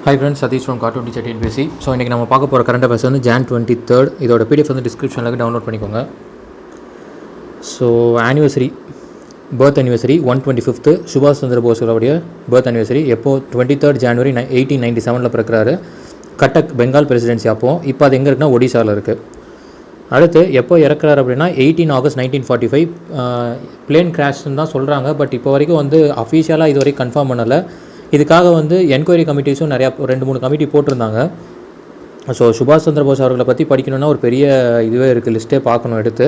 Hi friends, Satish from Cartoon Teacher TNPSC. So இன்றைக்கி நம்ம பார்க்க போகிற கரண்ட் அஃபேர்ஸ் வந்து Jan 23rd. இதோட PDF வந்து டிஸ்கிரிப்ஷனில் டவுன்லோட் பண்ணிக்கோங்க. ஸோ பர்த் அனிவர்சரி 125th சுபாஷ் சந்திர போஸோடைய பர்த் அனிவர்சரி. எப்போது 23rd January 1897 பிறக்கிறாரு. கட்டக் பெங்கால் பிரசிடென்சி அப்போது. இப்போ அது எங்கே இருக்குன்னா ஒடிசாவில் இருக்குது. அடுத்து எப்போ இறக்குறாரு அப்படின்னா 18 August 1945. பிளேன் கிராஷ்ன்னு தான் சொல்கிறாங்க. பட் இப்போ வரைக்கும் வந்து அஃபீஷியலாக இது வரைக்கும் கன்ஃபார்ம் பண்ணலை. இதுக்காக வந்து என்கொயரி கமிட்டிஸும் நிறையா 2-3 கமிட்டி போட்டிருந்தாங்க. ஸோ சுபாஷ் சந்திர போஸ் அவர்களை பற்றி படிக்கணுன்னா ஒரு பெரிய இதுவே இருக்குது, லிஸ்ட்டே பார்க்கணும் எடுத்து.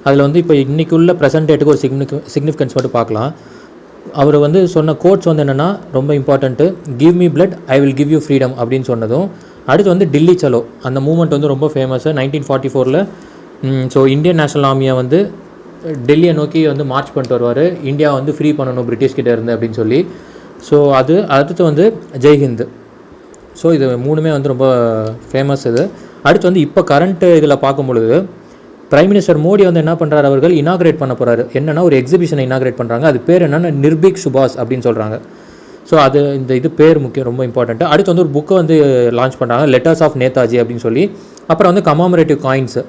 அதில் வந்து இப்போ இன்றைக்குள்ள ப்ரெசன்ட் டேட்டுக்கு ஒரு சிக்னிஃபிகன்ஸ் மட்டும் பார்க்கலாம். அவர் வந்து சொன்ன கோட்ஸ் வந்து என்னென்னா ரொம்ப important. Give me blood, I will give you freedom அப்படின்னு சொன்னதும். அடுத்து வந்து டில்லி சலோ, அந்த மூமெண்ட் வந்து ரொம்ப ஃபேமஸ்ஸு 1944. ஸோ இந்தியன் நேஷனல் ஆர்மியை வந்து டெல்லியை நோக்கி வந்து மார்ச் பண்ணிட்டு வருவார். இந்தியா வந்து ஃப்ரீ பண்ணணும் பிரிட்டிஷ்கிட்ட இருந்து அப்படின்னு சொல்லி. ஸோ அடுத்து வந்து ஜெய்ஹிந்த். ஸோ இது மூணுமே வந்து ரொம்ப ஃபேமஸ். இது அடுத்து வந்து இப்போ கரண்ட்டு இதில் பார்க்கும் பொழுது பிரைம் மினிஸ்டர் மோடி வந்து என்ன பண்ணுறாரு, அவர்கள் இனாக்ரேட் பண்ண போகிறாரு. என்னென்னா ஒரு எக்ஸிபிஷனை இனாக்ரேட் பண்ணுறாங்க. அது பேர் என்னென்னா நிர்பீக் சுபாஷ் அப்படின்னு சொல்கிறாங்க. ஸோ இது பேர் முக்கியம், ரொம்ப இம்பார்ட்டண்ட்டு. அடுத்து வந்து ஒரு புக்கை வந்து லான்ச் பண்ணுறாங்க, லெட்டர்ஸ் ஆஃப் நேதாஜி அப்படின்னு சொல்லி. அப்புறம் வந்து கமாமரேட்டிவ் காயின்ஸு,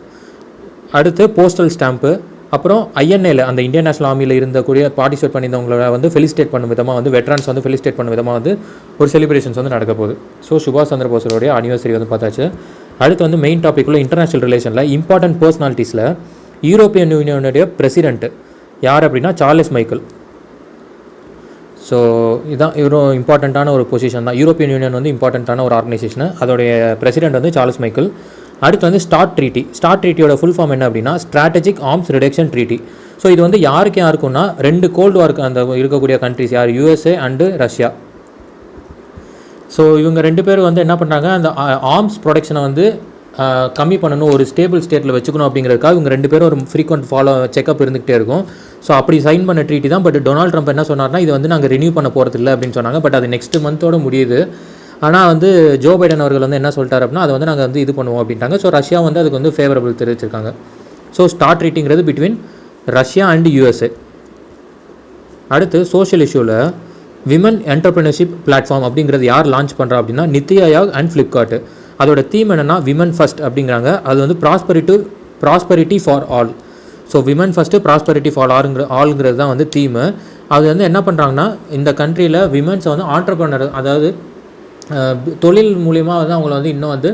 அடுத்து போஸ்டல் ஸ்டாம்ப்பு, அப்புறம் ஐஎன்ஏல அந்த இந்தியன் நேஷனல் ஆர்மியில் இருந்தக்கூடிய பார்ட்டிசிபேட் பண்ணியிருந்தவங்கள வந்து ஃபெலிசிட்டேட் பண்ணும் விதமாக வந்து வெட்ரான்ஸ் வந்து ஃபெலிசிட்டேட் பண்ணும் விதமாக வந்து ஒரு செலிப்ரேஷன்ஸ் வந்து நடக்க போகுது. ஸோ சுபாஷ் சந்திர போஸோடைய அனிவர்சரி வந்து பார்த்தாச்சு. அடுத்து வந்து மெயின் டாபிக்குள்ள இன்டர்நேஷனல் ரிலேஷனில் இம்பார்ட்டன்ட் பர்சனாலிட்டிஸில் யூரோப்பியன் யூனியனுடைய பிரசிடென்ட் யார் அப்படின்னா சார்லஸ் மைக்கேல். ஸோ இதுதான் இவரும் இம்பார்ட்டண்ட்டான ஒரு பொசிஷன் தான். யூரோப்பியன் யூனியன் வந்து இம்பார்ட்டண்ட்டான ஒரு ஆர்கனைசேஷன். அதோடைய பிரசிடென்ட் வந்து சார்லஸ் மைக்கேல். அடுத்து வந்து ஸ்டார்ட் ட்ரீட்டியோட ஃபுல் ஃபார்ம் என்ன அப்படின்னா strategic arms reduction treaty. So இது வந்து யாருக்குன்னா 2 கோல்டு வார் அந்த இருக்கக்கூடிய கண்ட்ரிஸ் யார், USA அண்டு ரஷ்யா. ஸோ இவங்க 2 பேரும் வந்து என்ன பண்ணுறாங்க, அந்த ஆர்ம்ஸ் ப்ரொடக்ஷனை வந்து கம்மி பண்ணணும், ஒரு ஸ்டேபிள் ஸ்டேட்டில் வச்சுக்கணும் அப்படிங்கிறதுக்காக இவங்க 2 பேரும் ஒரு ஃப்ரீக்வெண்ட் செக்அப் இருந்துகிட்டே இருக்கும். ஸோ அப்படி சைன் பண்ண ட்ரீட்டி தான். பட் டொனால்ட் ட்ரம்ப் என்ன சொன்னார்னா இது வந்து நாங்கள் ரினியூ பண்ண போகிறது இல்லை அப்படின்னு சொன்னாங்க. பட் அது நெக்ஸ்ட் மந்தோட முடியுது. ஆனால் வந்து ஜோ பைடன் அவர்கள் வந்து என்ன சொல்லிட்டார் அப்படின்னா அதை வந்து நாங்கள் வந்து இது பண்ணுவோம் அப்படின்ட்டாங்க. ஸோ ரஷ்யா வந்து அதுக்கு வந்து ஃபேவரபிள் தெரிவிச்சிருக்காங்க. ஸோ ஸ்டார்ட் ட்ரீட்டிங்கிறது பிட்வீன் ரஷ்யா அண்ட் USA. அடுத்து சோஷியல் இஷ்யூவில் விமன் என்டர்பிரினர்ஷிப் பிளாட்ஃபார்ம் அப்படிங்கிறது யார் லான்ச் பண்ணுறா அப்படின்னா நித்தி ஆயோக் அண்ட் ஃப்ளிப்கார்ட். அதோட தீம் என்னென்னா விமன் ஃபஸ்ட் அப்படிங்கிறாங்க. அது வந்து prosperity for all. So women first prosperity for ஆளுங்கிறது தான் வந்து தீமு. அது வந்து என்ன பண்ணுறாங்கன்னா இந்த கண்ட்ரியில் விமன்ஸை வந்து ஆண்டர்பிரனர், அதாவது தொழில் மூலிமா வந்து அவங்கள வந்து இன்னும் வந்து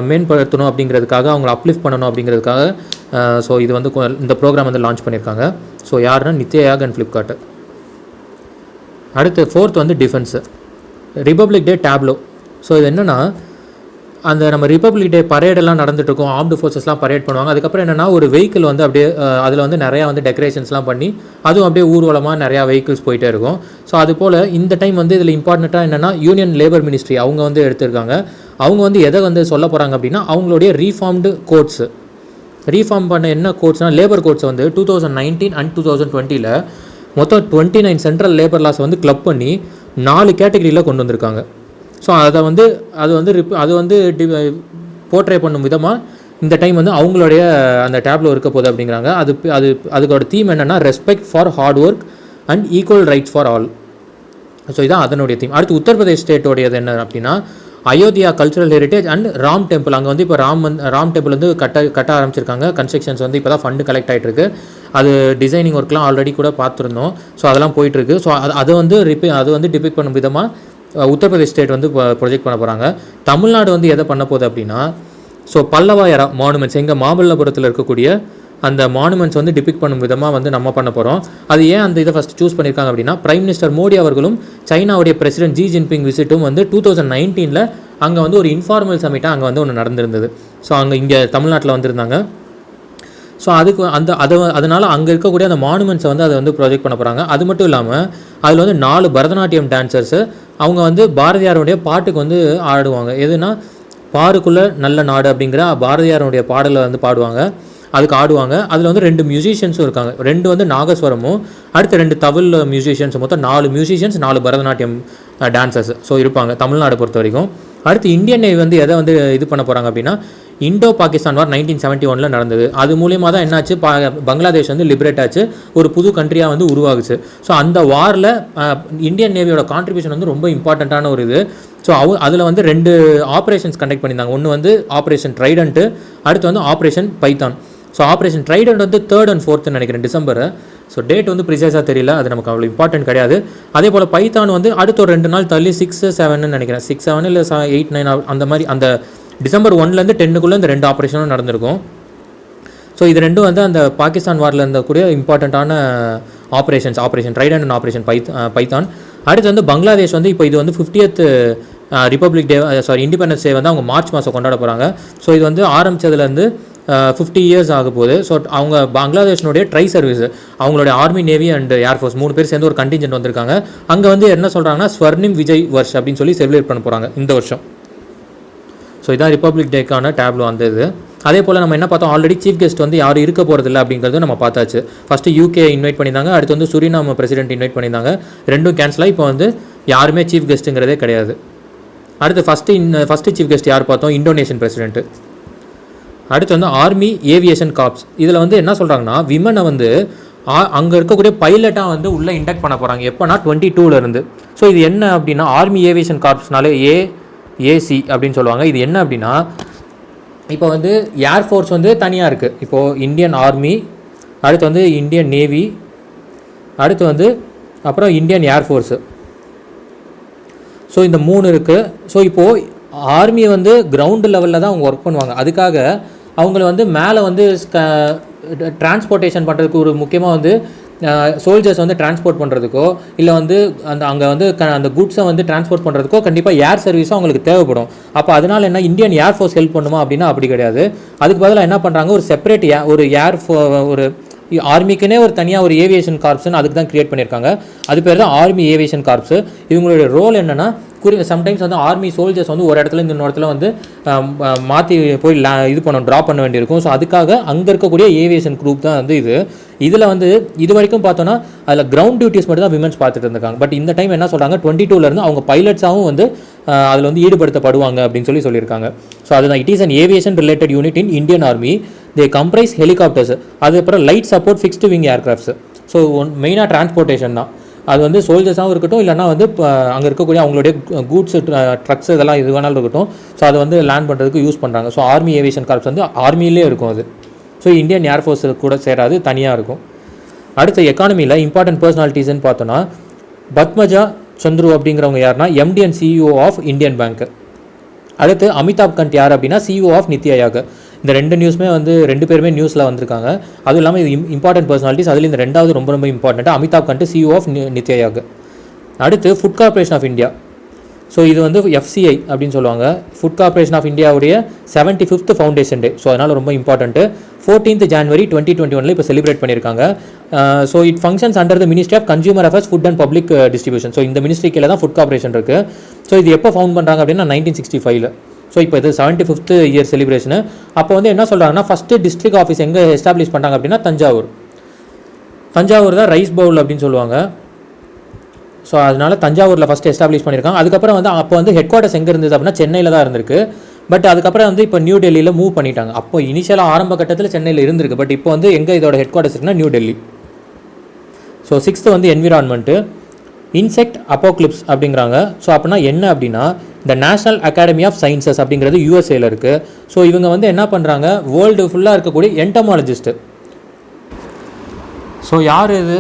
மேம்படுத்தணும் அப்படிங்கிறதுக்காக, அவங்கள அப்லிஃப்ட் பண்ணணும் அப்படிங்கிறதுக்காக ஸோ இது வந்து இந்த ப்ரோக்ராம் வந்து லான்ச் பண்ணியிருக்காங்க. ஸோ யாருன்னா நித்தி ஆயோக் அண்ட் ஃப்ளிப்கார்ட். அடுத்து 4th வந்து டிஃபென்ஸு, ரிப்பப்ளிக் டே டேப்லோ. ஸோ இது என்னென்னா அந்த நம்ம ரிப்பப்ளிக் டே பரேடெல்லாம் நடந்துகிட்ருக்கோம், ஆர்ம்டு ஃபோர்ஸஸ்லாம் பரேட் பண்ணுவாங்க. அதுக்கப்புறம் என்னென்னா ஒரு வெஹிக்கிள் வந்து அப்படியே அதில் வந்து நிறையா வந்து டெக்கரேஷன்ஸ்லாம் பண்ணி அதுவும் அப்படியே ஊர்வலமாக நிறையா வெஹிக்கிள்ஸ் போயிட்டே இருக்கும். ஸோ அது போல் இந்த டைம் வந்து இதில் இம்பார்ட்டண்ட்டாக என்னென்னா யூனியன் லேபர் மினிஸ்ட்ரி அவங்க வந்து எடுத்திருக்காங்க. அவங்க வந்து எதை வந்து சொல்ல போகிறாங்க அப்படின்னா அவங்களுடைய ரீஃபார்ம்டு கோட்ஸு, ரீஃபார்ம் பண்ண என்ன கோட்ஸ்னால் லேபர் கோட்ஸை வந்து 2019 அண்ட் 2020 மொத்தம் 29 சென்ட்ரல் லேபர் லாஸை வந்து கிளப் பண்ணி 4 கேட்டகரியில் கொண்டு வந்திருக்காங்க. ஸோ அது வந்து போர்ட்ரே பண்ணும் விதமாக இந்த டைம் வந்து அவங்களுடைய அந்த டேப்லோ இருக்க போகுது அப்படிங்கிறாங்க. அதுக்கோட தீம் என்னென்னா respect for hard work and equal rights for all. So இதான் அதனுடைய தீம். அடுத்து உத்தரப்பிரதேஷ் ஸ்டேட்டோடையது என்ன அப்படின்னா Ayodhya cultural heritage and Ram temple. அங்கே வந்து இப்போ ராம் டெம்பிள் வந்து கட்ட ஆரம்பிச்சிருக்காங்க. கன்ஸ்ட்ரக்ஷன்ஸ் வந்து இப்போ தான் ஃபண்டு கலெக்ட் ஆகிட்டுருக்கு. அது டிசைனிங் ஒர்க்லாம் ஆல்ரெடி கூட பார்த்துருந்தோம். ஸோ அதெல்லாம் போயிட்டுருக்கு. ஸோ அது வந்து டிபிக் பண்ணும் விதமாக உத்தரப்பிரதேஷ் ஸ்டேட் வந்து ப்ரொஜெக்ட் பண்ண போகிறாங்க. தமிழ்நாடு வந்து எதை பண்ண போகுது அப்படின்னா ஸோ பல்லவா எரா மானுமெண்ட்ஸ், எங்கள் மாமல்லபுரத்தில் இருக்கக்கூடிய அந்த மானுமெண்ட்ஸ் வந்து டிபிக் பண்ணும் விதமாக வந்து நம்ம பண்ண போகிறோம். அது ஏன் அந்த இதை ஃபஸ்ட் சூஸ் பண்ணியிருக்காங்க அப்படின்னா பிரைம் மினிஸ்டர் மோடி அவர்களும் சைனாவுடைய பிரசிடென்ட் ஜி ஜின்பிங் விசிட்டும் வந்து 2019 அங்கே வந்து ஒரு இன்ஃபார்மல் சமிட்டாக அங்கே வந்து ஒன்று நடந்திருந்தது. ஸோ இங்கே தமிழ்நாட்டில் வந்திருந்தாங்க. ஸோ அதனால் அங்கே இருக்கக்கூடிய அந்த மானுமெண்ட்ஸை வந்து அதை வந்து ப்ரொஜெக்ட் பண்ண போகிறாங்க. அது மட்டும் இல்லாமல் அதில் வந்து 4 பரதநாட்டியம் டான்சர்ஸு அவங்க வந்து பாரதியாருடைய பாட்டுக்கு வந்து ஆடுவாங்க. எதுனா பாருக்குள்ளே நல்ல நாடு அப்படிங்கிற பாரதியாருடைய பாடலை வந்து பாடுவாங்க, அதுக்கு ஆடுவாங்க. அதில் வந்து 2 மியூசிஷியன்ஸும் இருக்காங்க. 2 வந்து நாகஸ்வரமும் அடுத்து 2 தவில் மியூசிஷியன்ஸ், மொத்தம் 4 மியூசிஷியன்ஸ் 4 பரதநாட்டியம் டான்சர்ஸ் ஸோ இருப்பாங்க தமிழ்நாடு பொறுத்த வரைக்கும். அடுத்து இந்தியன் நேவி வந்து எதை வந்து இது பண்ண போகிறாங்க அப்படின்னா இண்டோ பாகிஸ்தான் வார் 1971 நடந்தது. அது மூலியமாக தான் என்னாச்சு, பங்களாதேஷ் வந்து லிபரேட் ஆச்சு, ஒரு புது கண்ட்ரியாக வந்து உருவாகுச்சு. ஸோ அந்த வாரில் இந்தியன் நேவியோட கான்ட்ரிபியூஷன் வந்து ரொம்ப இம்பார்ட்டண்ட்டான ஒரு இது. ஸோ அதில் வந்து 2 ஆப்ரேஷன்ஸ் கண்டக்ட் பண்ணியிருந்தாங்க. ஒன்று வந்து ஆப்ரேஷன் ட்ரைடன்ட்டு, அடுத்து வந்து operation Python. So operation Trident வந்து 3rd and 4th நினைக்கிறேன் டிசம்பர். ஸோ டேட் வந்து ப்ரிசைஸாக தெரியல, அது நமக்கு அவ்வளோ இம்பார்ட்டன்ட் கிடையாது. அதே போல் பைத்தான் வந்து அடுத்த ஒரு 2 நாள் தள்ளி 6, 7 நினைக்கிறேன், 6, 7 இல்லை 8, 9 அந்த மாதிரி அந்த டிசம்பர் 1லேருந்து 10க்குள்ளே இந்த 2 ஆப்ரேஷனும் நடந்திருக்கும். ஸோ இது ரெண்டும் வந்து அந்த பாகிஸ்தான் வாரில் இருந்தக்கூடிய இம்பார்ட்டண்ட்டான operation Trident and operation Python. அடுத்து வந்து பங்களாதேஷ் வந்து இப்போ இது வந்து 50th republic day independence day வந்து அவங்க மார்ச் மாதம் கொண்டாட போகிறாங்க. ஸோ இது வந்து ஆரம்பித்ததுலேருந்து 50 இயர்ஸ் ஆக போகுது. ஸோ அவங்க பங்களாதேஷனுடைய ட்ரை சர்வீஸ், அவங்களுடைய ஆர்மி, நேவி அண்ட் ஏர்ஃபோர்ஸ் 3 பேர் சேர்ந்து ஒரு கண்டிஞ்சென்ட் வந்திருக்காங்க. அங்கே வந்து என்ன சொல்கிறாங்கன்னா ஸ்வர்ணிம் விஜய் வர்ஷ் அப்படின்னு சொல்லி செலிப்ரேட் பண்ண போகிறாங்க இந்த வருஷம். ஸோ இதான் ரிப்பப்ளிக் டேக்கான டேப்லோ அந்த இது. அதே போல் நம்ம என்ன பார்த்தோம், ஆல்ரெடி சீஃப் கெஸ்ட் வந்து யாரும் இருக்க போகிறதில்ல அப்படிங்கிறது நம்ம பார்த்தாச்சு. ஃபஸ்ட்டு யூகே இன்வைட் பண்ணியிருந்தாங்க, அடுத்து வந்து சுரினாம் பிரசிடென்ட் இன்வைட் பண்ணியிருந்தாங்க, ரெண்டும் கேன்சலாக இப்போ வந்து யாருமே சீஃப் கெஸ்ட்டுங்கிறதே கிடையாது. அடுத்து ஃபஸ்ட்டு சீஃப் கெஸ்ட் யார் பார்த்தோம், இந்தோனேஷியன் பிரசிடென்ட். அடுத்து வந்து ஆர்மி ஏவியேஷன் கார்ப்ஸ். இதில் வந்து என்ன சொல்கிறாங்கன்னா விமனை வந்து அங்கே இருக்கக்கூடிய பைலட்டாக வந்து உள்ளே இண்டக்ட் பண்ண போகிறாங்க. எப்போனா 22லேருந்து. ஸோ இது என்ன அப்படின்னா ஆர்மி ஏவியேஷன் கார்ப்ஸ்னாலே ஏசி அப்படின்னு சொல்லுவாங்க. இது என்ன அப்படின்னா இப்போ வந்து ஏர்ஃபோர்ஸ் வந்து தனியாக இருக்குது. இப்போது இந்தியன் ஆர்மி, அடுத்து வந்து இந்தியன் நேவி, அடுத்து வந்து அப்புறம் இந்தியன் ஏர்ஃபோர்ஸு. ஸோ இந்த 3 இருக்குது. ஸோ இப்போது ஆர்மி வந்து கிரவுண்டு லெவலில் தான் அவங்க ஒர்க் பண்ணுவாங்க. அதுக்காக அவங்கள வந்து மேலே வந்து டிரான்ஸ்போர்ட்டேஷன் பண்ணுறதுக்கு ஒரு முக்கியமாக வந்து சோல்ஜர்ஸ் வந்து டிரான்ஸ்போர்ட் பண்ணுறதுக்கோ இல்லை வந்து அங்கே வந்து அந்த குட்ஸை வந்து டிரான்ஸ்போர்ட் பண்ணுறதுக்கோ கண்டிப்பாக ஏர் சர்வீஸும் அவங்களுக்கு தேவைப்படும். அப்போ அதனால் என்ன இந்தியன் ஏர்ஃபோர்ஸ் ஹெல்ப் பண்ணுமா அப்படின்னா அப்படி கிடையாது. அதுக்கு பதிலாக என்ன பண்ணுறாங்க, ஒரு செப்பரேட் ஒரு ஆர்மிக்குனே ஒரு தனியாக ஒரு ஏவியேஷன் கார்ப்ஸ்னு அதுக்கு தான் கிரியேட் பண்ணியிருக்காங்க. அது பேர் தான் ஆர்மி ஏவியேஷன் கார்ப்ஸ். இவங்களுடைய ரோல் என்னென்னா சம்டைம்ஸ் வந்து ஆர்மி சோல்ஜர்ஸ் வந்து ஒரு இடத்துல இந்த இடத்துல வந்து மாற்றி போய் இது ட்ராப் பண்ண வேண்டியிருக்கும். ஸோ அதுக்காக அங்கே இருக்கக்கூடிய ஏவியேஷன் குரூப் தான் வந்து இதில் வந்து இது வரைக்கும் பார்த்தோன்னா அதில் கிரவுண்ட் டியூட்டிஸ் மட்டும் தான் விமென்ஸ் பார்த்துட்டு இருந்திருக்காங்க. பட் இந்த டைம் என்ன சொல்கிறாங்க 22லேருந்து அவங்க பைலட்ஸாகவும் வந்து அதில் வந்து ஈடுபடுத்தப்படுவாங்க அப்படின்னு சொல்லியிருக்காங்க. ஸோ அதுதான் it is an aviation related unit in Indian army. They comprise helicopters, அதுக்கப்புறம் light support fixed wing aircrafts. So மெயினாக டிரான்ஸ்போர்ட்டேஷன் தான். அது வந்து சோல்ஜர்ஸாகவும் இருக்கட்டும், இல்லைனா வந்து அங்கே இருக்கக்கூடிய அவங்களுடைய கூட்ஸ் ட்ரக்ஸ் இதெல்லாம் இது வேணாலும் இருக்கட்டும். ஸோ அதை வந்து லேண்ட் பண்ணுறதுக்கு யூஸ் பண்ணுறாங்க. ஸோ ஆர்மி ஏவியேஷன் கார்ப்ஸ் வந்து ஆர்மியிலே இருக்கும் அது. ஸோ இந்தியன் ஏர்ஃபோர்ஸ் கூட சேராது, தனியாக இருக்கும். அடுத்த எக்கானமியில் இம்பார்ட்டன்ட் பர்சனாலிட்டிஸ்ன்னு பார்த்தோன்னா பத்மஜா சந்துரு அப்படிங்கிறவங்க யாருன்னா MD and CEO of Indian bank. அடுத்து அமிதாப் கண்ட் யார் அப்படின்னா சிஇஓ ஆஃப் நித்தி ஆயோக். இந்த 2 நியூஸுமே வந்து 2 பேருமே நியூஸில் வந்திருக்காங்க. அதுவும் இல்லாமல் இது இம்பார்ட்டன்ட் பர்சனாலிட்டிஸ். அதில் இந்த 2வது ரொம்ப ரொம்ப important, Amitabh Kant CEO of NITI Aayog. அடுத்து food corporation of India. So இது வந்து FCI அப்படின்னு சொல்லுவாங்க. ஃபுட் கார்பரேஷன் ஆஃப் இந்தியாவுடைய 75th ஃபவுண்டேஷன் டே. ஸோ அதனால் ரொம்ப இம்பார்ட்டன்ட்டு. 14th January 2021 இப்போ செலிப்ரேட் பண்ணியிருக்காங்க. So it functions under the ministry of consumer affairs, food and public distribution. So இந்த மினிஸ்ட்ரி கீழே தான் ஃபுட் கார்பரேஷன் இருக்குது. ஸோ இது எப்போ ஃபவுண்ட் பண்ணுறாங்க அப்படின்னா 1965. ஸோ இப்போ இது 75th இயர் செலிப்ரேஷனு. அப்போ வந்து என்ன சொல்கிறாங்கன்னா ஃபஸ்ட்டு டிஸ்ட்ரிக்ட் ஆஃபீஸ் எங்கே எஸ்டாப்ளிஷ் பண்ணுறாங்க அப்படின்னா தஞ்சாவூர் தான் ரைஸ் பவுல் அப்படின்னு சொல்லுவாங்க. ஸோ அதனால் தஞ்சாவூரில் ஃபஸ்ட்டு எஸ்டாப்ளிஷ் பண்ணியிருக்காங்க. அதுக்கப்புறம் வந்து அப்போ வந்து ஹெட் குவார்ட்டர்ஸ் எங்கே இருந்தது அப்படின்னா சென்னையில் தான் இருந்திருக்கு. பட் அதுக்கப்புறம் வந்து இப்போ நியூ டெல்லியில் மூவ் பண்ணிட்டாங்க. அப்போ இனிஷியலாக ஆரம்ப கட்டத்தில் சென்னையில் இருந்திருக்கு. பட் இப்போ வந்து எங்கே இதோட ஹெட் குவார்ட்டர்ஸ் இருக்குன்னா நியூ டெல்லி. ஸோ 6th வந்து என்விரான்மெண்ட்டு. இன்செக்ட் அப்போக்லிப்ஸ் அப்படிங்கிறாங்க. ஸோ அப்படின்னா என்ன அப்படின்னா இந்த நேஷனல் அகாடமி ஆஃப் சயின்சஸ் அப்படிங்கிறது USA இருக்குது. ஸோ இவங்க வந்து என்ன பண்ணுறாங்க, வேர்ல்டு ஃபுல்லாக இருக்கக்கூடிய என்டமாலஜிஸ்ட்டு. ஸோ யார் இது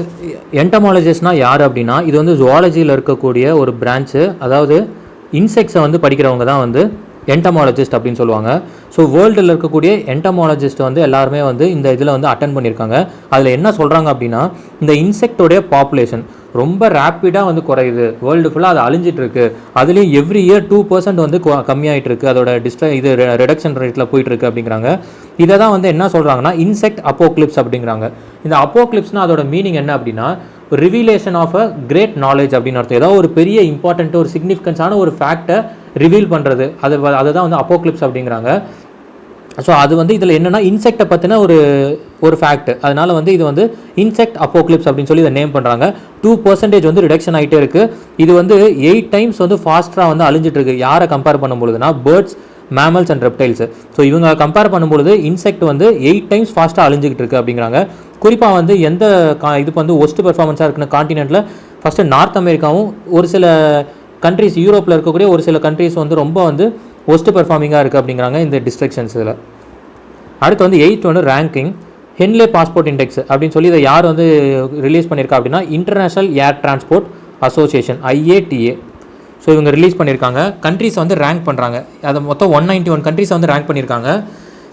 என்டமாலஜிஸ்ட்னால் யார் அப்படின்னா இது வந்து ஜுவாலஜியில் இருக்கக்கூடிய ஒரு பிரான்ச்சு. அதாவது இன்செக்ட்ஸை வந்து படிக்கிறவங்க தான் வந்து என்டமாலஜிஸ்ட் அப்படின்னு சொல்லுவாங்க. ஸோ வேர்ல்டில் இருக்கக்கூடிய என்டமாலஜிஸ்ட் வந்து எல்லாருமே வந்து இந்த இதில் வந்து அட்டன் பண்ணியிருக்காங்க. அதில் என்ன சொல்கிறாங்க அப்படின்னா இந்த இன்செக்டோடைய பாப்புலேஷன் ரொம்ப ரேப்பிடாக வந்து குறையுது, வேர்ல்டு ஃபுல்லாக அது அழிஞ்சிட்டு இருக்கு. அதுலேயும் எவ்ரி இயர் 2% வந்து கம்மியாகிட்டு இருக்குது, அதோட இது ரிடக்ஷன் ரேட்டில் போயிட்டுருக்கு அப்படிங்கிறாங்க. இதை தான் வந்து என்ன சொல்கிறாங்கன்னா இன்செக்ட் அப்போக்லிப்ஸ் அப்படிங்கிறாங்க. இந்த அப்போக்லிப்ஸ்னால் அதோட மீனிங் என்ன அப்படின்னா ரிவீலேஷன் ஆஃப் அ கிரேட் நாலேஜ் அப்படின்னு அர்த்தம். ஏதாவது ஒரு பெரிய இம்பார்ட்டன்ட் ஒரு சிக்னிஃபிகன்ஸான ஒரு ஃபேக்டை ரிவீல் பண்ணுறது, அதை தான் வந்து அப்போக்லிப்ஸ் அப்படிங்கிறாங்க. ஸோ அது வந்து இதில் என்னென்னா இன்செக்டை பற்றின ஒரு ஃபேக்ட். அதனால் வந்து இது வந்து இன்செக்ட் அப்போக்லிப்ஸ் அப்படின்னு சொல்லி இதை நேம் பண்ணுறாங்க. 2% வந்து ரிடக்ஷன் ஆகிட்டே இருக்குது. இது வந்து 8 times வந்து ஃபாஸ்ட்டாக வந்து அழிஞ்சிட்டு இருக்குது. யாரை கம்பேர் பண்ணும்பொழுதுனா birds, mammals and reptiles. So இவங்க கம்பேர் பண்ணும்பொழுது இன்செக்ட் வந்து 8 times ஃபாஸ்ட்டாக அழிஞ்சிக்கிட்டு இருக்குது அப்படிங்கிறாங்க. குறிப்பாக வந்து இதுக்கு வந்து ஒஸ்ட் பெர்ஃபார்மன்ஸாக இருக்குன்னு கான்டினென்ட்டில் ஃபஸ்ட்டு நார்த் அமெரிக்காவும் ஒரு சில கண்ட்ரிஸ் யூரோப்பில் இருக்கக்கூடிய ஒரு சில கண்ட்ரிஸ் வந்து ரொம்ப வந்து ஒஸ்ட் பெர்ஃபார்மிங்காக இருக்குது அப்படிங்கிறாங்க இந்த டிஸ்ட்ரக்ஷன்ஸ் இதில். அடுத்து வந்து 8th வந்து ரேங்கிங் ஹென்லே பாஸ்போர்ட் இண்டெக்ஸ் அப்படின்னு சொல்லி இதை யார் வந்து ரிலீஸ் பண்ணியிருக்கா அப்படின்னா இன்டர்நேஷ்னல் ஏர் டிரான்ஸ்போர்ட் அசோசியேஷன் IATA. ஸோ இவங்க ரிலீஸ் பண்ணியிருக்காங்க. கண்ட்ரிஸ் வந்து ரேங்க் பண்ணுறாங்க. அதை மொத்தம் 191 கண்ட்ரிஸ் வந்து ரேங்க் பண்ணியிருக்காங்க.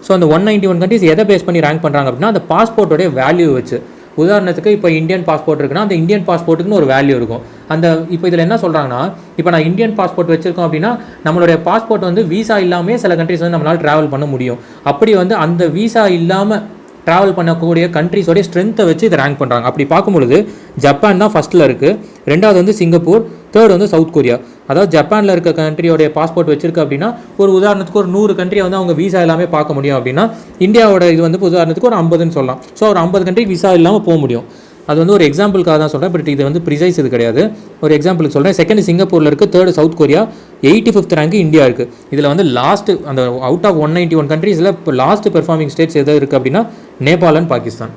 ஸோ அந்த 191 கண்ட்ரிஸ் எதை பேஸ் பண்ணி ரேங்க் பண்ணுறாங்க அப்படின்னா அந்த பாஸ்போர்ட்டோடைய வேல்யூ வச்சு. உதாரணத்துக்கு இப்போ இந்தியன் பாஸ்போர்ட் இருக்குன்னா அந்த இந்தியன் பாஸ்போர்ட்டுக்குன்னு ஒரு வேல்யூ இருக்கும். அந்த இப்போ இதில் என்ன சொல்கிறாங்கன்னா இப்போ நான் இந்தியன் பாஸ்போர்ட் வச்சிருக்கோம் அப்படின்னா நம்மளுடைய பாஸ்போர்ட் வந்து வீசா இல்லாமல் சில கண்ட்ரிஸ் வந்து நம்மளால் ட்ராவல் பண்ண முடியும். அப்படி வந்து அந்த வீசா இல்லாமல் ட்ராவல் பண்ணக்கூடிய கண்ட்ரிஸோடைய ஸ்ட்ரென்த்தை வச்சு இதை ரேங்க் பண்ணுறாங்க. அப்படி பார்க்கும்பொழுது ஜப்பான் தான் ஃபஸ்ட்டில் இருக்குது, ரெண்டாவது வந்து சிங்கப்பூர், தேர்ட் வந்து சவுத் கொரியா. அதாவது ஜப்பானில் இருக்க கண்ட்ரியோடைய பாஸ்போர்ட் வச்சிருக்கு அப்படின்னா ஒரு உதாரணத்துக்கு ஒரு 100 கண்ட்ரியை வந்து அவங்க வீசா எல்லாமே பார்க்க முடியும் அப்படின்னா இந்தியாவோட இது வந்து உதாரணத்துக்கு ஒரு 50ன்னு சொல்லலாம். ஸோ ஒரு 50 கண்ட்ரி வீசா இல்லாமல் போக முடியும். அது வந்து ஒரு எக்ஸாம்பிளுக்காக தான் சொல்கிறேன், பட் இது வந்து ப்ரிசைஸ் இது கிடையாது. ஒரு எக்ஸாம்பிளுக்கு சொல்கிறேன். செகண்ட் சிங்கப்பூரில் இருக்குது, third south Korea, 85th rank India இருக்குது. இதில் வந்து லாஸ்ட்டு அந்த அவுட் ஆஃப் 191 கண்ட்ரீஸில் இப்போ லாஸ்ட் பெர்ஃபார்மிங் ஸ்டேட்ஸ் எது இருக்குது அப்படின்னா நேபாள் அண்ட் பாகிஸ்தான்.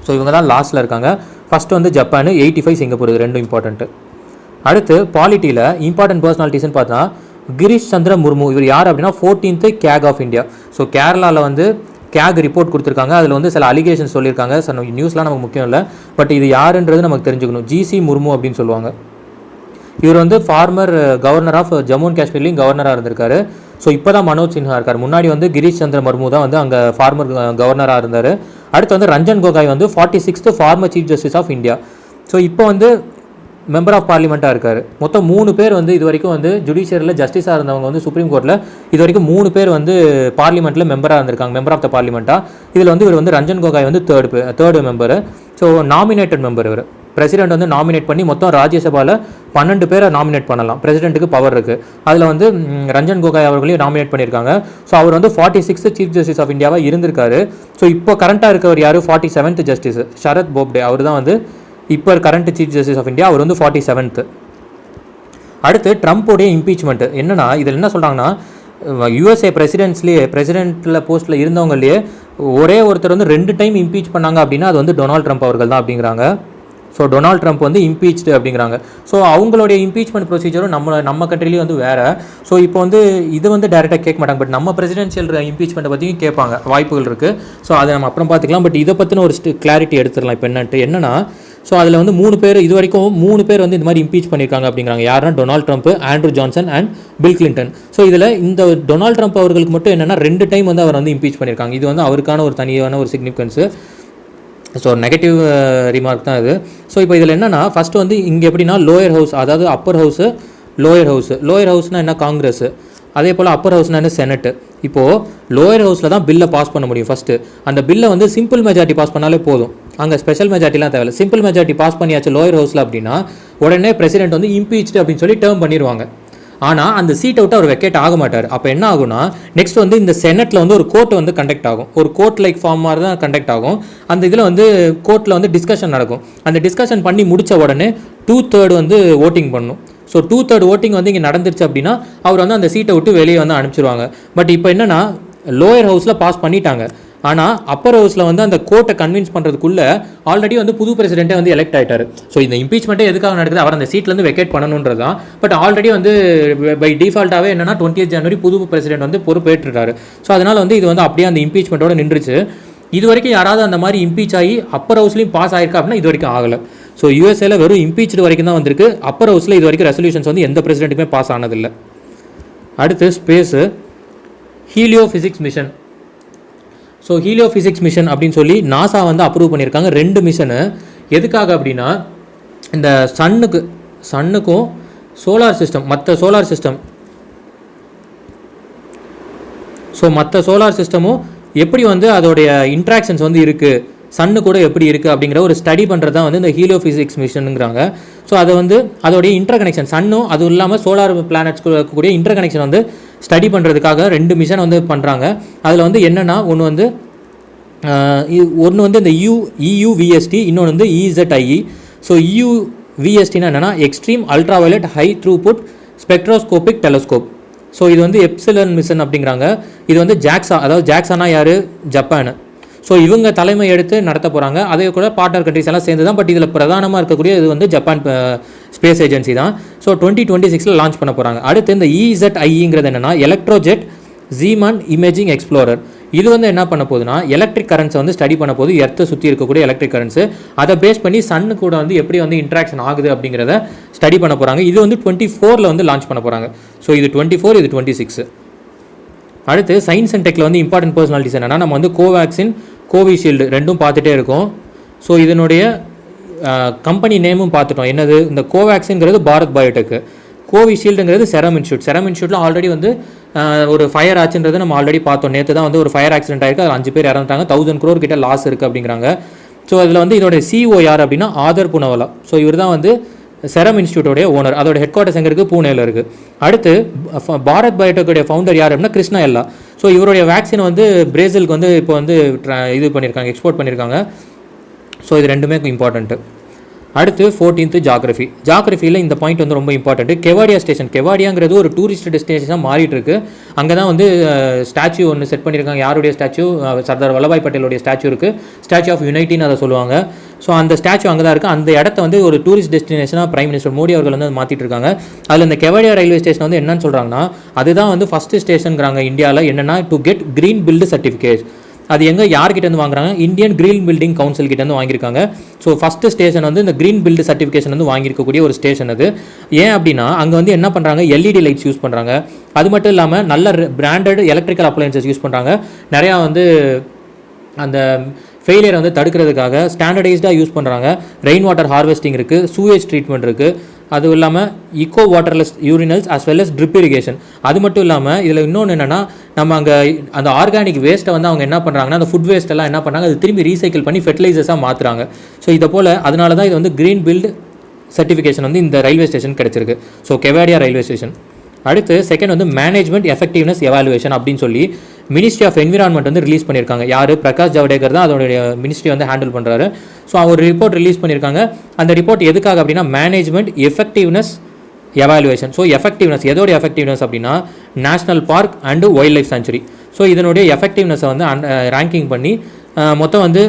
ஸோ இவங்க தான் லாஸ்ட்டில் இருக்காங்க. ஃபஸ்ட்டு வந்து ஜப்பான், 85 சிங்கப்பூர், இது ரெண்டும் இம்பார்ட்டன்ட்டு. அடுத்து பாலிட்டியில் இம்பார்ட்டன்ட் பர்சனாலிட்டிஸ்ன்னு பார்த்தா கிரீஷ் சந்திர முர்மு. இவர் யார் அப்படின்னா 14th cake of India. So கேரளாவில் வந்து கேக் ரிப்போர்ட் கொடுத்துருக்காங்க. அதில் வந்து சில அலிகேஷன்ஸ் சொல்லியிருக்காங்க. சார் நியூஸ்லாம் நமக்கு முக்கியம் இல்லை, பட் இது யாருன்றது நமக்கு தெரிஞ்சுக்கணும். GC முர்மு அப்படின்னு சொல்லுவாங்க. இவர் வந்து former governor of Jammu and காஷ்மீர்லேயும் கவர்னராக இருந்திருக்காரு. ஸோ இப்போ தான் மனோஜ் சின்ஹா இருக்கார். முன்னாடி வந்து கிரீஷ் சந்திர முர்மு தான் வந்து அங்கே ஃபார்மர் கவர்னராக இருந்தார். அடுத்து வந்து ரஞ்சன் கோகாய் வந்து 46th former chief justice of India. So இப்போ வந்து மெம்பர் ஆஃப் பார்லிமெண்ட்டாக இருக்கார். மொத்தம் 3 பேர் வந்து இது வரைக்கும் வந்து ஜுடிஷியரியில் ஜஸ்டிஸாக இருந்தவங்க வந்து சுப்ரீம் கோர்ட்டில் இது வரைக்கும் 3 பேர் வந்து பார்லிமெண்ட்டில் மெம்பராக இருந்திருக்காங்க, மெம்பர் ஆஃப் த பார்லிமெண்ட்டாக. இதில் வந்து இவர் வந்து ரஞ்சன் கோகாய் வந்து third member. So nominated member இவர். பிரசிடென்ட் வந்து நாமினேட் பண்ணி மொத்தம் ராஜ்யசபாவில் 12 பேரை நாமினேட் பண்ணலாம். பிரசிடென்ட்டுக்கு பவர் இருக்குது. அதில் வந்து ரஞ்சன் கோகாய் அவர்களையும் நாமினேட் பண்ணியிருக்காங்க. ஸோ அவர் வந்து 46th சீஃப் ஜஸ்டிஸ் ஆஃப் இந்தியாவாக இருந்திருக்காரு. ஸோ இப்போ கரண்ட்டாக இருக்கவர் யார்? 47th justice Sharad Bobde. அவர் தான் வந்து இப்போ current chief justice of India. அவர் வந்து 47th. அடுத்து ட்ரம்ப்போடைய இம்பீச்மெண்ட் என்னன்னா இதில் என்ன சொல்கிறாங்கன்னா USA பிரசிடென்ட்டில் போஸ்ட்டில் இருந்தவங்களே ஒரே ஒருத்தர் வந்து 2 டைம் இம்பீச் பண்ணாங்க அப்படின்னா அது வந்து டொனால்ட் ட்ரம்ப் அவர்கள் தான் அப்படிங்கிறாங்க. ஸோ டொனால்ட் ட்ரம்ப் வந்து இம்பீச்டு அப்படிங்கிறாங்க. ஸோ அவங்களுடைய இம்பீச்மெண்ட் ப்ரொசீஜரும் நம்ம கண்ட்ரிலேயும் வந்து வேறு. ஸோ இப்போ வந்து இது வந்து டேரெக்டாக கேட்க மாட்டாங்க, பட் நம்ம பிரசிடென்ஷியல் இம்பீச்மெண்ட்டை பற்றியும் கேட்பாங்க, வாய்ப்புகள் இருக்குது. ஸோ அதை நம்ம அப்புறம் பார்த்துக்கலாம். பட் இதை பற்றின ஒரு கிளாரிட்டி எடுத்துடலாம். இப்போ என்னன்னா ஸோ அதில் வந்து 3 பேர் இது வரைக்கும் 3 பேர் வந்து இந்த மாதிரி இம்பீச் பண்ணியிருக்காங்க அப்படிங்கிறாங்க. யாருன்னா Donald Trump, Andrew Johnson and bill Clinton. So இதில் இந்த டொனால்ட் ட்ரம்ப் அவர்களுக்கு மட்டும் என்னென்னா 2 டைம் வந்து அவர் வந்து இம்பீச் பண்ணியிருக்காங்க. இது வந்து அவருக்கான ஒரு தனியான ஒரு சிக்னிஃபிகன்ஸு. ஸோ நெகட்டிவ் ரிமார்க் தான் இது. ஸோ இப்போ இதில் என்னென்னா ஃபஸ்ட்டு வந்து இங்கே எப்படின்னா லோயர் ஹவுஸ், அதாவது அப்பர் ஹவுஸு, லோயர் ஹவுஸ்னால் என்ன? காங்கிரஸ். அதே போல் அப்பர் ஹவுஸ்னால் என்ன? செனட்டு. இப்போது லோயர் ஹவுஸில் தான் பில்லை பாஸ் பண்ண முடியும். ஃபஸ்ட்டு அந்த பில்லை வந்து சிம்பிள் மெஜாரிட்டி பாஸ் பண்ணாலே போதும். அங்கே ஸ்பெஷல் மெஜாரிட்டிலாம் தேவையில்லை. சிம்பிள் மெஜாரிட்டி பாஸ் பண்ணியாச்சு லோயர் ஹவுஸில் அப்படின்னா உடனே பிரசிடென்ட் வந்து இம்பீச்டு அப்படின்னு சொல்லி டேர்ம் பண்ணிடுவாங்க. ஆனால் அந்த சீட்டை விட்டு அவர் வெக்கேட் ஆக மாட்டார். அப்போ என்ன ஆகும்னா நெக்ஸ்ட் வந்து இந்த செனட்டில் வந்து ஒரு கோர்ட் வந்து கண்டக்ட் ஆகும். ஒரு கோர்ட் லைக் ஃபார்ம் மாதிரி தான் கண்டக்ட் ஆகும். அந்த இதில் வந்து கோர்ட்டில் வந்து டிஸ்கஷன் நடக்கும். அந்த டிஸ்கஷன் பண்ணி முடித்த உடனே 2/3 வந்து ஓட்டிங் பண்ணணும். ஸோ 2/3 ஓட்டிங் வந்து இங்கே நடந்துருச்சு அப்படின்னா அவர் வந்து அந்த சீட்டை விட்டு வெளியே வந்து அனுப்பிச்சிருவாங்க. பட் இப்போ என்னென்னா லோயர் ஹவுஸில் பாஸ் பண்ணிட்டாங்க. ஆனால் அப்பர் ஹவுஸில் வந்து அந்த கோர்ட்டை கன்வின்ஸ் பண்ணுறதுக்குள்ளே ஆல்ரெடி வந்து புது பிரசிடென்ட்டே வந்து எலெக்ட் ஆகிட்டார். ஸோ இந்த இம்பீச்மெண்ட்டே எதுக்காக நடக்குது? அவர் அந்த சீட்லேருந்து வெக்கேட் பண்ணணுன்றது தான். பட் ஆல்ரெடி வந்து பை டிஃபால்ட்டாகவே என்னென்னா 20th ஜனவரி புது பிரசிடென்ட் வந்து பொறுப்பேற்றுட்டார். ஸோ அதனால் வந்து இது வந்து அப்படியே அந்த இம்பீச்மெண்ட்டோட நின்றுச்சு. இது வரைக்கும் யாராவது அந்த மாதிரி இம்பீச் ஆகி அப்பர் ஹவுஸ்லையும் பாஸ் ஆயிருக்கா அப்படின்னா இது வரைக்கும் ஆகலை. ஸோ USA வெறும் இம்பீச்டு வரைக்கும் தான் வந்திருக்கு. அப்பர் ஹவுஸில் இது வரைக்கும் ரெசல்யூஷன்ஸ் வந்து எந்த பிரசிடென்ட்டுக்குமே பாஸ் ஆனதில்லை. அடுத்து space, helio physics mission. So helio physics mission அப்படின்னு சொல்லி நாசா வந்து அப்ரூவ் பண்ணியிருக்காங்க 2 மிஷனு. எதுக்காக அப்படின்னா இந்த சன்னுக்கும் சோலார் சிஸ்டம், மற்ற சோலார் சிஸ்டமும் எப்படி வந்து அதோடைய இன்ட்ராக்ஷன்ஸ் வந்து இருக்குது, சன்னு கூட எப்படி இருக்குது அப்படிங்கிற ஒரு ஸ்டடி பண்ணுறது தான் வந்து இந்த ஹீலியோ ஃபிசிக்ஸ் மிஷனுங்கிறாங்க. ஸோ அதை வந்து அதோடைய இன்டர் கனெக்ஷன், சன்னும் அதுவும் இல்லாமல் சோலார் பிளானட்ஸ் கூடிய இன்டர் கனெக்ஷன் வந்து ஸ்டடி பண்ணுறதுக்காக 2 மிஷன் வந்து பண்ணுறாங்க. அதில் வந்து என்னென்னா ஒன்று வந்து இந்த EUVST, இன்னொன்று வந்து EZIE. ஸோ EUVSTனா என்னென்னா extreme ultraviolet high throughput spectroscopic telescope. So இது வந்து எப்சிலன் மிஷன் அப்படிங்கிறாங்க. இது வந்து ஜாக்ஸானா யார்? ஜப்பான். ஸோ இவங்க தலைமை எடுத்து நடத்த போகிறாங்க. அதே கூட பார்ட்னர் கண்ட்ரிஸ் எல்லாம் சேர்ந்து தான். பட் இதில் பிரதானமாக இருக்கக்கூடிய இது வந்து ஜப்பான் ஸ்பேஸ் ஏஜென்சி தான். ஸோ 2026 லான்ச் பண்ண போகிறாங்க. அடுத்து இந்த EZIங்கிறது என்னென்னா எலக்ட்ரோஜெட் ஜீமான் இமேஜிங் எக்ஸ்ப்ளோரர். இது வந்து என்ன பண்ண போகுதுன்னா எலக்ட்ரிக் கரண்ட்ஸை வந்து ஸ்டடி பண்ண போது, எர்த்தை சுற்றி இருக்கக்கூடிய எலக்ட்ரிக் கரண்ட்ஸு அதை பேஸ் பண்ணி சன்னு கூட வந்து எப்படி வந்து இன்ட்ராக்ஷன் ஆகுது அப்படிங்கிறத ஸ்டடி பண்ண போகிறாங்க. இது வந்து 24 வந்து லான்ச் பண்ண போகிறாங்க. ஸோ இது 24, இது 26. அடுத்து சயின்ஸ் அண்ட் டெக்கில் வந்து இம்பார்ட்டன்ட் பர்சனாலிட்டிஸ் என்னென்னா நம்ம வந்து கோவேக்சின் கோவிஷீல்டு ரெண்டும் பார்த்துட்டே இருக்கோம். ஸோ இதனுடைய கம்பெனி நேமும் பார்த்துட்டோம். என்னது, இந்த கோவேக்சின்ங்கிறது பாரத் பயோடெக், கோவிஷீல்டுங்கிறது செரம் இன்ஸ்டியூட். செரம் இன்ஸ்டியூட்டில் ஆல்ரெடி வந்து ஒரு ஃபயர் ஆச்சுன்றது நம்ம ஆல்ரெடி பார்த்தோம். நேற்று தான் வந்து ஒரு ஃபயர் ஆக்சிடென்ட் ஆயிருக்கு, அது 5 பேர் இறந்துட்டாங்க, 1000 crore கிட்ட லாஸ் இருக்குது அப்படிங்கிறாங்க. ஸோ அதில் வந்து இதோட CEO யார் அப்படின்னா ஆதர் புனவலா. ஸோ இவர் தான் வந்து செரம் இன்ஸ்டியூட்டோடைய ஓனர். அதோட ஹெட் குவார்ட்டர்ஸ் எங்கே இருக்குது, பூனேயில் இருக்குது. அடுத்து பாரத் பயோடெக்கோடைய ஃபவுண்டர் யார் அப்படின்னா கிருஷ்ணா எல்லா. ஸோ இவருடைய வேக்சின் வந்து பிரேசிலுக்கு வந்து இப்போ வந்து இது பண்ணியிருக்காங்க, எக்ஸ்போர்ட் பண்ணியிருக்காங்க. ஸோ இது ரெண்டுமே இம்பார்ட்டண்ட்டு. அடுத்து 14th ஜாகிரஃபியில் இந்த பாயிண்ட் வந்து ரொம்ப இம்பார்ட்டன்ட்டு. கெவாடியா ஸ்டேஷன், கெவாடியாங்கிறது ஒரு டூரிஸ்ட் டெஸ்டினேஷனாக மாறிட்டு இருக்கு. அங்கே தான் வந்து ஸ்டாச்சு ஒன்று செட் பண்ணியிருக்காங்க. யாருடைய ஸ்டாச்சு, சர்தார் வல்லபாய் பட்டேலுடைய ஸ்டாச்சு இருக்குது, ஸ்டாச்சு ஆஃப் யுனைட்டின்னு அதை சொல்லுவாங்க. ஸோ அந்த ஸ்டாச்சு அங்கே தான் இருக்குது. அந்த இடத்த வந்து ஒரு டூரிஸ்ட் டெஸ்டினேஷனாக பிரைம் மினிஸ்டர் மோடி அவர்கள் வந்து மாற்றிட்டு இருக்காங்க. அதில் இந்த கெவாடியா ரயில்வே ஸ்டேஷன் வந்து என்னன்னு சொல்கிறாங்கன்னா அதுதான் வந்து ஃபஸ்ட்டு ஸ்டேஷனுங்கிறாங்க இந்தியாவில். என்னென்னா to get green build certificate. அது எங்கே யார்கிட்டேருந்து வாங்குறாங்க, இந்தியன் க்ரீன் பில்டிங் கவுன்சில் கிட்டேருந்து வாங்கியிருக்காங்க. ஸோ ஃபஸ்ட்டு ஸ்டேஷன் வந்து இந்த க்ரீன் பில்டு சர்டிஃபிகேஷன் வந்து வாங்கியிருக்கக்கூடிய ஒரு ஸ்டேஷன் அது. ஏன் அப்படின்னா அங்கே வந்து என்ன பண்ணுறாங்க, LED லைட்ஸ் யூஸ் பண்ணுறாங்க. அது மட்டும் இல்லாமல் நல்ல பிராண்டட் எலக்ட்ரிக்கல் அப்ளையன்சஸ் யூஸ் பண்ணுறாங்க. நிறையா வந்து அந்த ஃபெயிலியரை வந்து தடுக்கிறதுக்காக ஸ்டாண்டர்டைஸ்டாக யூஸ் பண்ணுறாங்க. ரெயின் வாட்டர் ஹார்வெஸ்டிங் இருக்குது, சூவேஜ் ட்ரீட்மெண்ட் இருக்குது. அதுவும் இல்லாமல் eco waterless urinals as well as drip irrigation. அது மட்டும் இல்லாமல் இதில் இன்னொன்று என்னென்னா நம்ம அங்கே அந்த ஆர்கானிக் வேஸ்ட்டை வந்து அவங்க என்ன பண்ணுறாங்கன்னா அந்த ஃபுட் வேஸ்ட் எல்லாம் என்ன பண்ணுறாங்க, அது திரும்பி ரீசைக்கிள் பண்ணி ஃபெர்டிலைசர்ஸாக மாற்றுறாங்க. ஸோ இதை போல் அதனால தான் இது வந்து க்ரீன் பில்டு சர்டிஃபிகேஷன் வந்து இந்த ரயில்வே ஸ்டேஷன் கிடச்சிருக்கு. So Kevadia railway station. அடுத்து செகண்ட் வந்து மேனேஜ்மெண்ட் எஃபெக்டிவ்னஸ் எவாலுவேஷன் அப்படின்னு சொல்லி மினிஸ்ட்ரி ஆஃப் என்விரான்மெண்ட் வந்து ரிலீஸ் பண்ணியிருக்காங்க. யார், பிரகாஷ் ஜவடேகர் தான் அதோடைய மினிஸ்ட்ரி வந்து ஹேண்டில் பண்ணுறாரு. ஸோ ஒரு ரிப்போர்ட் ரிலீஸ் பண்ணியிருக்காங்க. அந்த ரிப்போர்ட் எதுக்காக அப்படின்னா management effectiveness evaluation. So effectiveness எதோடைய எஃபெக்டிவ்னஸ் அப்படின்னா national park and wild life sanctuary. So இதனுடைய எஃபெக்டிவ்னஸை வந்து ரேங்கிங் பண்ணி மொத்தம் வந்து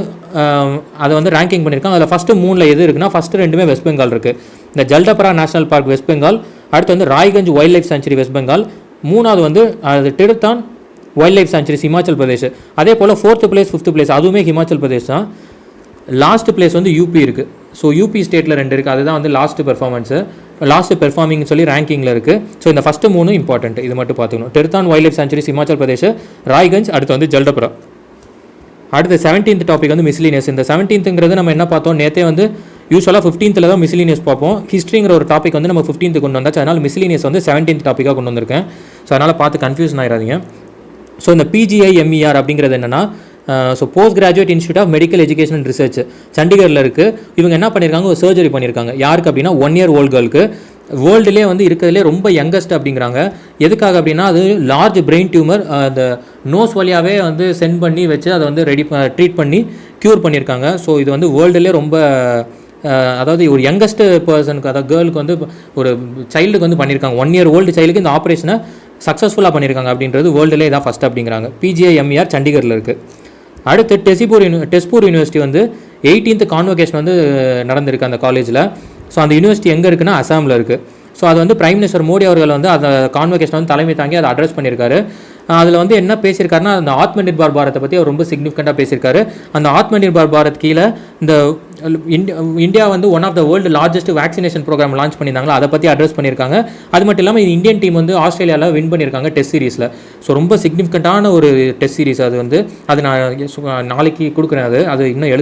அதை வந்து ரேங்கிங் பண்ணியிருக்காங்க. அதில் ஃபஸ்ட்டு 3ல் எது இருக்குன்னா ஃபஸ்ட்டு 2மே வெஸ்ட் பெங்கால் இருக்குது. இந்த ஜல்டபரா நேஷனல் பார்க் வெஸ்ட் பெங்கால், அடுத்து வந்து Raiganj wild life sanctuary West Bengal, 3வது வந்து அது டிடுத்தான் wild life sanctuaries Himachal Pradesh. அதே போல் 4th பிளேஸ் 5th பிளேஸ் அதுவுமே ஹிமாச்சல் பிரதேஷ் தான். லாஸ்ட் பிளேஸ் வந்து யூபி இருக்குது. ஸோ யூபி ஸ்டேட்டில் 2 இருக்குது. அதுதான் வந்து லாஸ்ட் பெர்ஃபார்மிங்னு சொல்லி ரேங்கிங்கில் இருக்குது. ஸோ இந்த ஃபஸ்ட்டு 3 இம்பார்ட்டன்ட், இது மட்டும் பார்த்துக்கணும். டிடுத்தான் wild life sanctuaries Himachal Pradesh, Raiganj, அடுத்து வந்து ஜல்டபரா. அடுத்து 17th டாபிக் வந்து மிஸ்லினியஸ். இந்த 17th நம்ம என்ன பார்த்தோம், நேற்றே வந்து யூஸ்வலாக 15th தான் மிஸ்லினியஸ் பார்ப்போம். ஹிஸ்ட்ரிங்கிற ஒரு டாபிக் வந்து நம்ம 15th கொண்டு வந்தாச்சு. அதனால் மிஸ்லினியஸ் வந்து 17th டாப்பிக்காக கொண்டு வந்திருக்கேன். ஸோ அதனால் பார்த்து கன்ஃபியூஷன் ஆகிடாதீங்க. ஸோ இந்த PGIMER அப்படிங்கிறது என்னென்னா so post graduate institute of medical education and research சண்டிகரில் இருக்குது. இவங்க என்ன பண்ணியிருக்காங்க, ஒரு சர்ஜரி பண்ணியிருக்காங்க. யாருக்கு அப்படின்னா 1 year old கேர்ளுக்கு. வேர்ல்டுலேயே வந்து இருக்கிறதுலே ரொம்ப யங்கஸ்ட் அப்படிங்கிறாங்க. எதுக்காக அப்படின்னா அது லார்ஜ் பிரெயின் டியூமர் அந்த நோஸ் வழியாகவே வந்து சென்ட் பண்ணி வச்சு அதை வந்து ட்ரீட் பண்ணி க்யூர் பண்ணியிருக்காங்க. ஸோ இது வந்து வேர்ல்டுலேயே ரொம்ப அதாவது ஒரு யங்கஸ்ட் பர்சனுக்கு, அதாவது கேர்ளுக்கு வந்து ஒரு சைல்டுக்கு வந்து பண்ணியிருக்காங்க. 1 year old சைல்டுக்கு இந்த ஆப்ரேஷனை சக்ஸஸ்ஃபுல்லாக பண்ணியிருக்காங்க அப்படின்றது வேர்ல்டுலேயே இதான் ஃபஸ்ட் அப்படிங்கிறாங்க. PGIMER சண்டிகரில் இருக்குது. அடுத்து டெஸ்பூர் யூனிவர்சிட்டி வந்து 18th கான்வொகேஷன் வந்து நடந்திருக்கு அந்த காலேஜில். ஸோ அந்த யூனிவர்சிட்டி எங்கே இருக்குன்னா அசாமில் இருக்குது. ஸோ அது வந்து பிரைம் மினிஸ்டர் மோடி அவர்கள் வந்து அந்த கான்வொகேஷன் வந்து தலைமை தாங்கி அதை அட்ரஸ் பண்ணியிருக்காரு. அதில் வந்து என்ன பேசியிருக்காருன்னா அந்த ஆத்ம நிர்பார் பாரத்தை பற்றி அவர் ரொம்ப சிக்னிஃபிகண்ட்டாக பேசியிருக்காரு. அந்த ஆத்ம நிர்பார் பாரத் கீழே இந்த இந்தியா வந்து one of the world largest vaccination programme launch பண்ணியிருந்தாங்களா, அதை பற்றி அட்ரஸ் பண்ணியிருக்காங்க. அது மட்டும் இல்லாமல் இந்தியன் டீம் வந்து ஆஸ்திரேலியாவில் வின் பண்ணியிருக்காங்க டெஸ்ட் சீரீஸில். ஸோ ரொம்ப சிக்னிஃபிகண்ட்டான ஒரு டெஸ்ட் சீரீஸ் அது வந்து. அது நான் நாளைக்கு கொடுக்குறேன். அது இன்னும்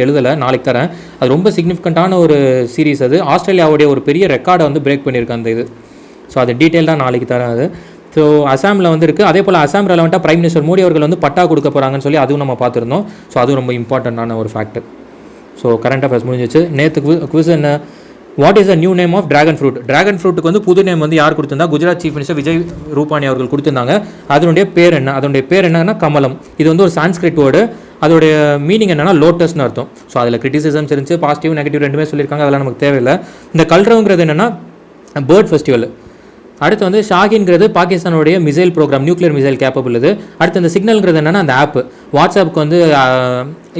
எழுதலை, நாளைக்கு தரேன். அது ரொம்ப சிக்னிஃபிகண்ட்டான ஒரு சீரீஸ். அது ஆஸ்திரேலியாவுடைய ஒரு பெரிய ரெக்கார்டை வந்து பிரேக் பண்ணியிருக்காங்க அந்த இது. ஸோ அது டீட்டெயில் தான் நாளைக்கு தரேன். அது ஸோ அசாமில் வந்து இருக்குது. அதே போல் அசாம் ரெலவெண்ட்டாக பிரைம் மினிஸ்டர் மோடி அவர்கள் வந்து பட்டா கொடுக்க போகிறாங்கன்னு சொல்லி அதுவும் நம்ம பார்த்துருந்தோம். ஸோ அதுவும் ரொம்ப இம்பார்ட்டண்ட்டான ஒரு ஃபேக்டர். ஸோ கரண்ட் அஃபேர்ஸ் முடிஞ்சிச்சு. நேற்று குவிஸ் என்ன, what is the new name of dragon fruit? Dragon ஃப்ரூட்டுக்கு வந்து புது நேம் வந்து யார் கொடுத்திருந்தா, குஜராத் சீஃப் மினிஸ்டர் விஜய் ரூபானி அவர்கள் கொடுத்திருந்தாங்க. அதனுடைய பேர் என்ன? அதனுடைய பேர் என்னன்னா கமலம். இது வந்து ஒரு சான்ஸ்கிரிட் வேர்டு. அதோடைய மீனிங் என்னன்னா லோட்டஸ்னு அர்த்தம். ஸோ அதில் கிரிட்டிசிசம்ஸ் இருந்துச்சு, பாசிட்டிவ் நெகட்டிவ் ரெண்டுமே சொல்லியிருக்காங்க. அதெல்லாம் நமக்கு தேவையில்லை. இந்த கல்ரவுங்கிறது என்னென்னா பேர்ட் ஃபெஸ்டிவல். அடுத்து வந்து ஷாகின்கிறது பாகிஸ்தானுடைய missile programme, nuclear missile capable இது. அடுத்து இந்த சிக்னல்ங்கிறது என்னென்னா அந்த ஆப் வாட்ஸ்அப்புக்கு வந்து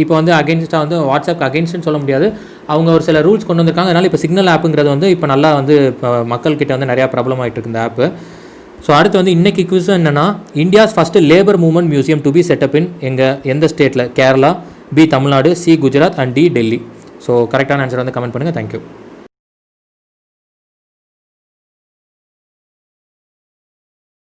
இப்போ வந்து அகெயின்ஸ்டாக வந்து வாட்ஸ்அப் அகெயின்ஸ்ட்னு சொல்ல முடியாது, அவங்க ஒரு சில ரூல்ஸ் கொண்டு வந்திருக்காங்க. அதனால் இப்போ சிக்னல் ஆப்புங்கிறது வந்து இப்போ நல்லா வந்து இப்போ மக்கள்கிட்ட வந்து நிறையா ப்ராப்ளம் ஆகிட்டு இருக்கு இந்த ஆப்பு. ஸோ அடுத்து வந்து இன்றைக்கி குவிஸ் என்னென்னா India's first labour movement museum to be setup இன் எந்த ஸ்டேட்டில்? Kerala, B Tamil Nadu, C Gujarat and D Delhi. So கரெக்டான ஆன்சர் வந்து கமெண்ட் பண்ணுங்கள். தேங்க்யூ.